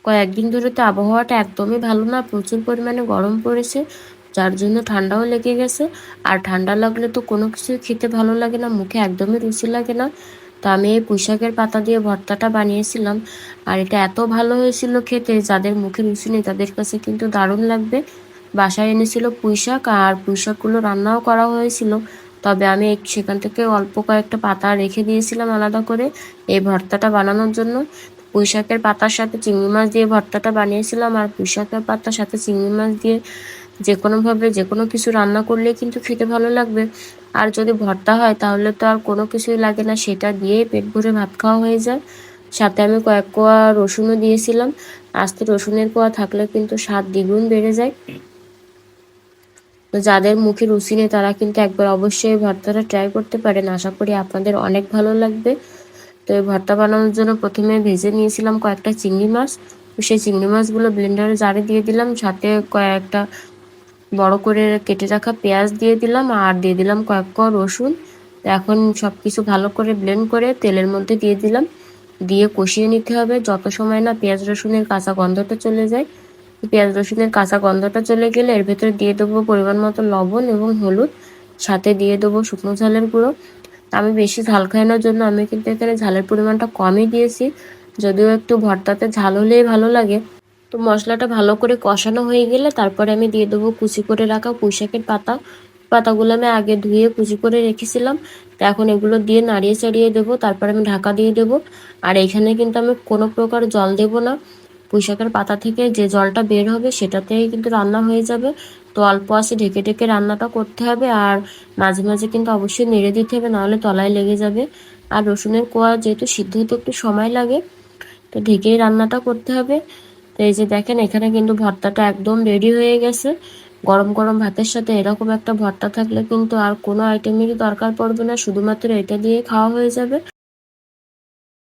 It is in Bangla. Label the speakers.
Speaker 1: কয়েকদিন ধরে তো আবহাওয়াটা একদমই ভালো না, প্রচুর পরিমাণে গরম পড়েছে, যার জন্য ঠান্ডাও লেগে গেছে। আর ঠান্ডা লাগলে তো কোনো কিছুই খেতে ভালো লাগে না, মুখে একদমই রুচি লাগে না। তো আমি এই পুঁইশাকের পাতা দিয়ে ভর্তাটা বানিয়েছিলাম, আর এটা এত ভালো হয়েছিল খেতে, যাদের মুখে রুচি নেই তাদের কাছে কিন্তু দারুণ লাগবে। বাসায় এনেছিল পুঁইশাক, আর পুঁইশাকগুলো রান্নাও করা হয়েছিল, তবে আমি সেখান থেকে অল্প কয়েকটা পাতা রেখে দিয়েছিলাম আলাদা করে এই ভর্তাটা বানানোর জন্য। পুঁইশাকের পাতার সাথে চিংড়ি মাছ দিয়ে ভর্তাটা বানিয়েছিলাম, আর পুঁইশাকের পাতার সাথে চিংড়ি মাছ দিয়ে যে কোনোভাবে যে কোনো কিছু রান্না করলে কিন্তু খেতে ভালো লাগবে। আর যদি ভর্তা হয় তাহলে তো আর কোনো কিছুই লাগে না, সেটা দিয়েই পেট ভরে ভাত খাওয়া হয়ে যায়। সাথে আমি কয়েক কোয়া রসুনও দিয়েছিলাম, আস্তে রসুনের কোয়া থাকলে কিন্তু স্বাদ দ্বিগুণ বেড়ে যায়। তো যাদের মুখে রুচি নেই তারা কিন্তু একবার অবশ্যই ভর্তাটা ট্রাই করতে পারেন, আশা করি আপনাদের অনেক ভালো লাগবে। তো এই ভর্তা বানানোর জন্য প্রথমে ভেজে নিয়েছিলাম কয়েকটা চিংড়ি মাছ, তো সেই চিংড়ি মাছগুলো ব্লেন্ডারে জারে দিয়ে দিলাম, সাথে কয়েকটা বড় করে কেটে রাখা পেঁয়াজ দিয়ে দিলাম, আর দিয়ে দিলাম কয়েক কোয়া রসুন। তো এখন সব কিছু ভালো করে ব্লেন্ড করে তেলের মধ্যে দিয়ে দিলাম, দিয়ে কষিয়ে নিতে হবে যত সময় না পেঁয়াজ রসুনের কাঁচা গন্ধটা চলে যায়। পেঁয়াজ রসুনের কাঁচা গন্ধটা চলে গেলে এর ভেতরে দিয়ে দেবো পরিমাণ মতো লবণ এবং হলুদ, সাথে দিয়ে দেবো শুকনো ঝালের গুঁড়ো। আমি বেশি ঝাল খাই না জন্য আমি কিন্তু এখানে ঝালের পরিমাণটা কমই দিয়েছি, যদিও একটু ভর্তাতে ঝাল হলেই ভালো লাগে। তো মশলাটা ভালো করে কষানো হয়ে গেলে তারপরে আমি দিয়ে দেবো কুচি করে রাখা পুঁইশাকের পাতা। পাতাগুলো আমি আগে ধুয়ে কুচি করে রেখেছিলাম, তো এখন এগুলো দিয়ে নাড়িয়ে চাড়িয়ে দেবো, তারপর আমি ঢাকা দিয়ে দেবো। আর এখানে কিন্তু আমি কোনো প্রকার জল দেবো না, পুঁইশাকের পাতা থেকে যে জলটা বের হবে সেটাতেই কিন্তু রান্না হয়ে যাবে। তো অল্প আঁচে ঢেকে ঢেকে রান্নাটা করতে হবে, আর মাঝে মাঝে কিন্তু অবশ্যই নেড়ে দিতে হবে, নাহলে তলায় লেগে যাবে। আর রসুনের কোয়া যেহেতু সিদ্ধ হতে একটু সময় লাগে, তো ঢেকেই রান্নাটা করতে হবে। তো এই যে দেখেন এখানে কিন্তু ভর্তাটা একদম রেডি হয়ে গেছে। গরম গরম ভাতের সাথে এরকম একটা ভর্তা থাকলে কিন্তু আর কোনো আইটেমেরই দরকার পড়বে না, শুধুমাত্র এটা দিয়ে খাওয়া হয়ে যাবে।